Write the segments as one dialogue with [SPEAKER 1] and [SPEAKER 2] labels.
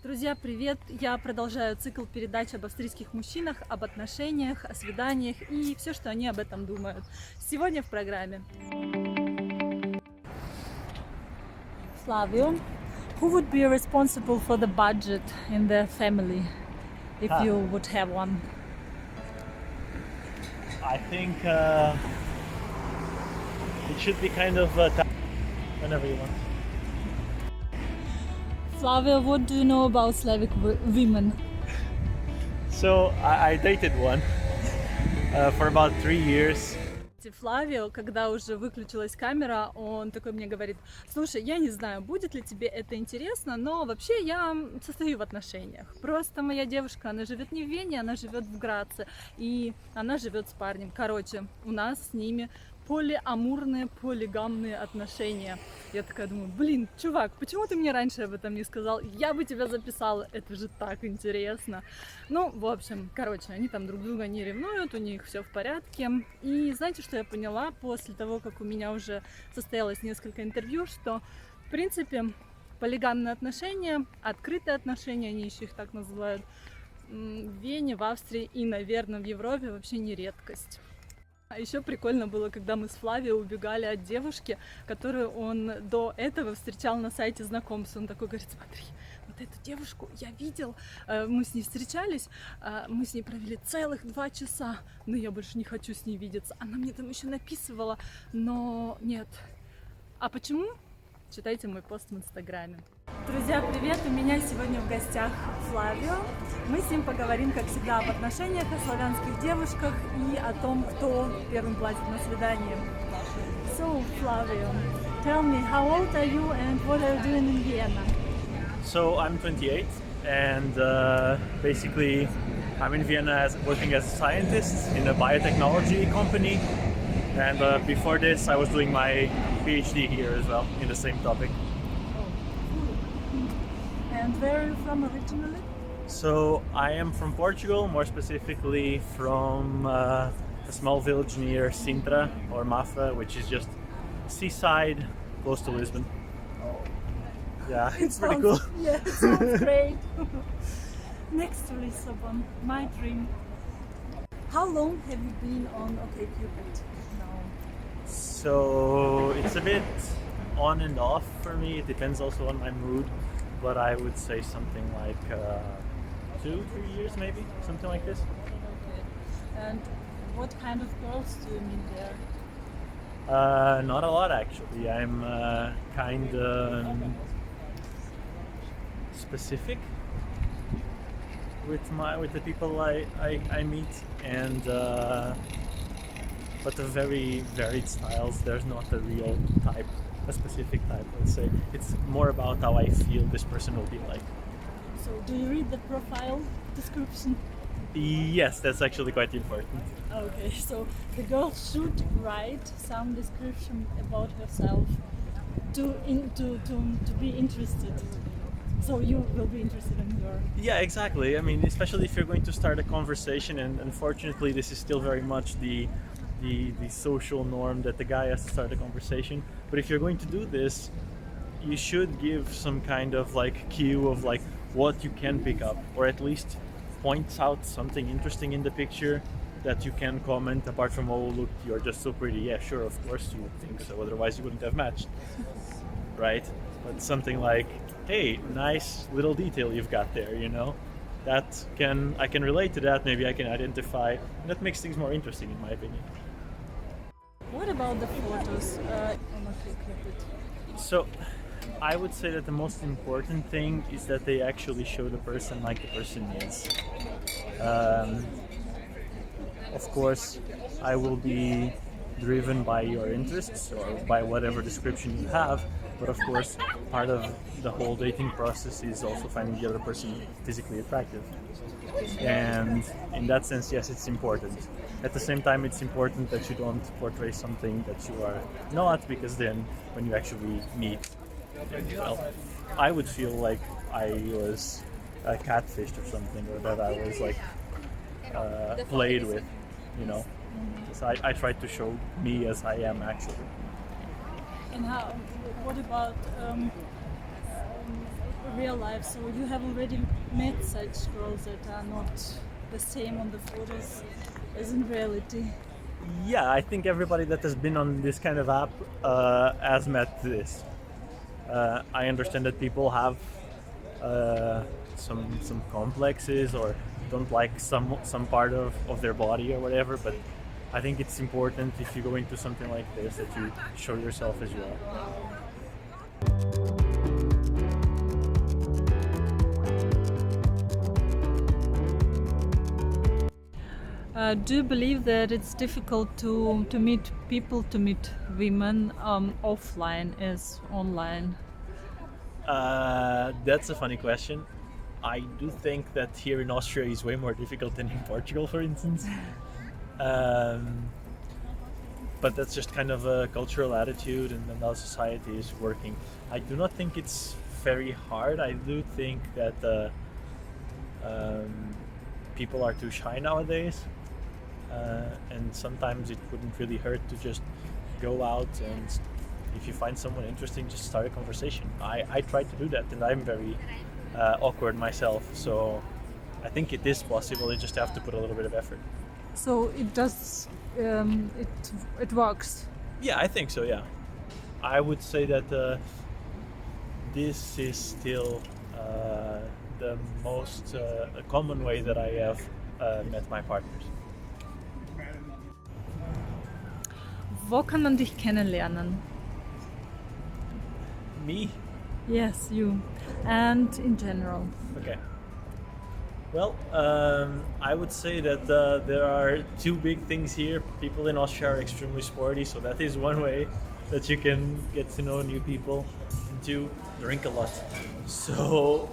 [SPEAKER 1] Друзья, привет! Я продолжаю цикл передач об австрийских мужчинах, об отношениях, о свиданиях и все, что они об этом думают. Сегодня в программе. Flavio, who would be responsible for the budget in the family if you would have one?
[SPEAKER 2] I think it should be kind of whenever you want.
[SPEAKER 1] Flavio, what do you know about Slavic women?
[SPEAKER 2] So I dated one for about 3 years.
[SPEAKER 1] Флавио, когда уже выключилась камера, он такой мне говорит: слушай, я не знаю, будет ли тебе это интересно, но вообще я состою в отношениях. Просто моя девушка, она живет не в Вене, она живет в Граце, и она живет с парнем. Короче, у нас с ними полиамурные, полигамные отношения. Я такая думаю: блин, чувак, почему ты мне раньше об этом не сказал? Я бы тебя записала, это же так интересно. Ну, в общем, короче, они там друг друга не ревнуют, у них все в порядке. И знаете, что я поняла после того, как у меня уже состоялось несколько интервью, что, в принципе, полигамные отношения, открытые отношения, они еще их так называют, в Вене, в Австрии и, наверное, в Европе вообще не редкость. А еще прикольно было, когда мы с Флавио убегали от девушки, которую он до этого встречал на сайте знакомств. Он такой говорит: смотри, вот эту девушку я видел, мы с ней встречались, мы с ней провели целых 2 часа, но я больше не хочу с ней видеться. Она мне там еще написывала, но нет. А почему? Читайте мой пост в Инстаграме. Друзья, привет! У меня сегодня в гостях Флавио. Мы с ним поговорим, как всегда, об отношениях, о славянских девушках и о том, кто первым платит на свидание. So, Flavio, tell me, how old are you and what are you doing in Vienna?
[SPEAKER 2] So I'm 28 and basically I'm in Vienna working as a scientist in a biotechnology company. And before this, I was doing my PhD here as well in the same topic.
[SPEAKER 1] And where are you from originally?
[SPEAKER 2] So I am from Portugal, more specifically from a small village near Sintra or Mafra, which is just seaside, close to Lisbon. Yeah, it's pretty cool.
[SPEAKER 1] Yeah, it sounds great. Next to Lisbon, my dream. How long have you been on OkCupid now?
[SPEAKER 2] So it's a bit on and off for me. It depends also on my mood, but I would say something like 2-3 years maybe, something like this.
[SPEAKER 1] Okay. And what kind of girls do you meet there?
[SPEAKER 2] Not a lot actually. I'm kind of specific with the people I meet, and but of very varied styles. There's not a real type, a specific type. Let's say it's more about how I feel this person will be like.
[SPEAKER 1] So, do you read the profile description?
[SPEAKER 2] Yes, that's actually quite important.
[SPEAKER 1] Okay, so the girl should write some description about herself to be interested. So you will be interested in her.
[SPEAKER 2] Yeah, exactly. I mean, especially if you're going to start a conversation, and unfortunately, this is still very much the social norm that the guy has to start a conversation. But if you're going to do this, you should give some kind of like cue of like what you can pick up, or at least points out something interesting in the picture that you can comment apart from, oh look, you're just so pretty. Yeah, sure, of course you would think so, otherwise you wouldn't have matched, right? But something like, hey, nice little detail you've got there, you know, I can relate to that, maybe I can identify, and that makes things more interesting in my opinion.
[SPEAKER 1] What about the photos on OkCupid?
[SPEAKER 2] So I would say that the most important thing is that they actually show the person like the person is. Of course, I will be driven by your interests or by whatever description you have, but of course, part of the whole dating process is also finding the other person physically attractive. And in that sense, yes, it's important. At the same time, it's important that you don't portray something that you are not, because then when you actually meet, well, I would feel like I was catfished or something, or that I was like played with, you know. So I tried to show me as I am actually.
[SPEAKER 1] And how what about real life? So you have already met such girls that are not the same on the photos as in reality.
[SPEAKER 2] Yeah, I think everybody that has been on this kind of app has met this. I understand that people have some complexes or don't like some part of their body or whatever, but I think it's important if you go into something like this that you show yourself as you are.
[SPEAKER 1] Do you believe that it's difficult to meet people, to meet women offline as online?
[SPEAKER 2] That's a funny question. I do think that here in Austria is way more difficult than in Portugal, for instance. But that's just kind of a cultural attitude and how society is working. I do not think it's very hard. I do think that people are too shy nowadays. And sometimes it wouldn't really hurt to just go out and if you find someone interesting, just start a conversation. I tried to do that and I'm very awkward myself, so I think it is possible. You just have to put a little bit of effort.
[SPEAKER 1] So it does, it works.
[SPEAKER 2] Yeah, I think so, yeah. I would say that this is still the most common way that I have met my partners.
[SPEAKER 1] Wo kann man dich kennenlernen?
[SPEAKER 2] Me?
[SPEAKER 1] Yes, you. And in general.
[SPEAKER 2] Okay. Well, I would say that there are two big things here. People in Austria are extremely sporty, so that is one way that you can get to know new people. And two, drink a lot. So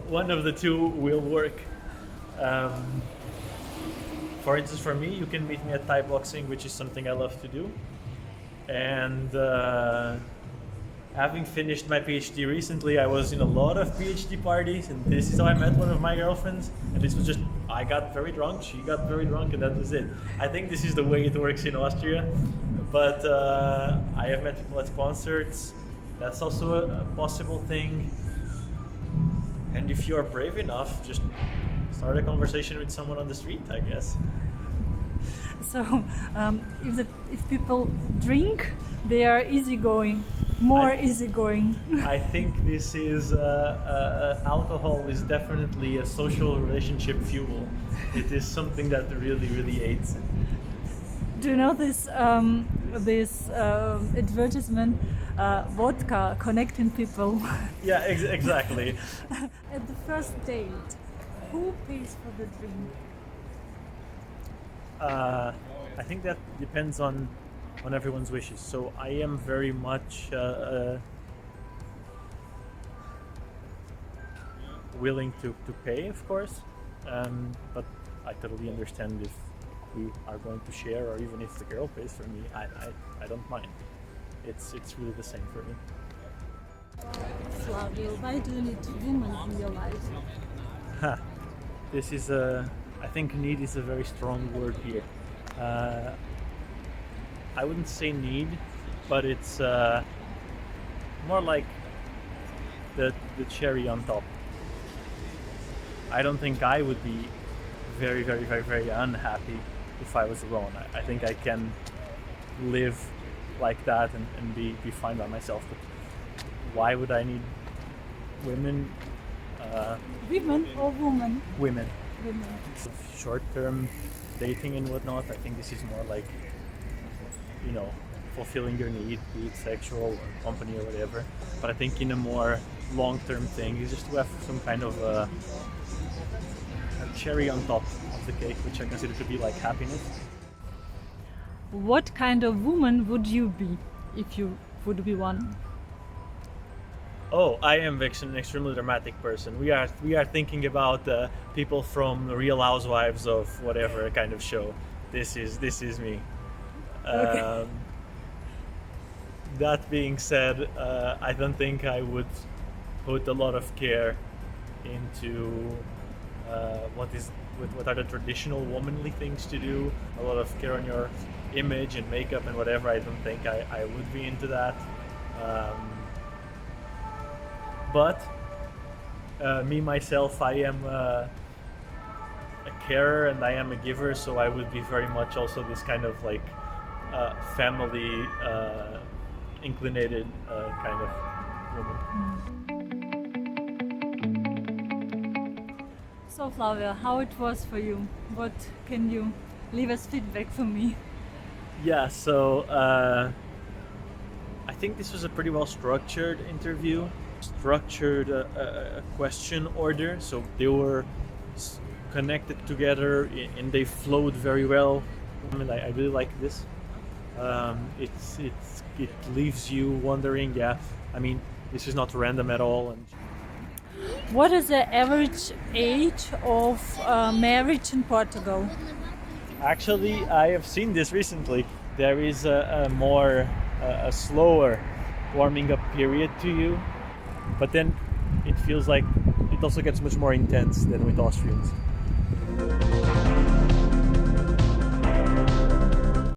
[SPEAKER 2] one of the two will work. For instance, for me, you can meet me at Thai boxing, which is something I love to do. And having finished my PhD recently, I was in a lot of PhD parties, and this is how I met one of my girlfriends. And this was just, I got very drunk, she got very drunk, and that was it. I think this is the way it works in Austria. But I have met people at concerts. That's also a possible thing. And if you are brave enough, just start a conversation with someone on the street, I guess.
[SPEAKER 1] So if people drink, they are easygoing, more easygoing.
[SPEAKER 2] I think this is alcohol is definitely a social relationship fuel. It is something that really, really aids.
[SPEAKER 1] Do you know this advertisement, vodka connecting people?
[SPEAKER 2] Yeah, exactly.
[SPEAKER 1] At the first date, who pays for the drink?
[SPEAKER 2] I think that depends on everyone's wishes. So I am very much willing to pay, of course, but I totally understand if we are going to share, or even if the girl pays for me, I don't mind. It's really the same for me.
[SPEAKER 1] Flavio, why do you need women in your life?
[SPEAKER 2] This is I think need is a very strong word here. I wouldn't say need, but it's more like the cherry on top. I don't think I would be very, very, very, very unhappy if I was alone. I think I can live like that and be fine by myself. But why would I need women?
[SPEAKER 1] Women or woman?
[SPEAKER 2] Women.
[SPEAKER 1] Women.
[SPEAKER 2] Short-term dating and whatnot, I think this is more like, fulfilling your need, be it sexual or company or whatever. But I think in a more long-term thing is just to have some kind of a cherry on top of the cake, which I consider to be like happiness.
[SPEAKER 1] What kind of woman would you be if you would be one?
[SPEAKER 2] Oh, I am an extremely dramatic person. We are thinking about people from Real Housewives of whatever kind of show. This is me.
[SPEAKER 1] Okay.
[SPEAKER 2] That being said, I don't think I would put a lot of care into what are the traditional womanly things to do. A lot of care on your image and makeup and whatever. I don't think I would be into that. But me myself, I am a carer and I am a giver, so I would be very much also this kind of like family inclinated kind of woman.
[SPEAKER 1] So Flavia, how it was for you? What can you leave as feedback for me?
[SPEAKER 2] Yeah, so I think this was a pretty well structured interview, structured a question order, so they were connected together and they flowed very well. I mean, I really like this. It leaves you wondering. Yeah, I mean, this is not random at all. And
[SPEAKER 1] What is the average age of marriage in Portugal?
[SPEAKER 2] actually, I have seen this recently. There is a more a slower warming up period to you, but then it feels like it also gets much more intense than with Austrians.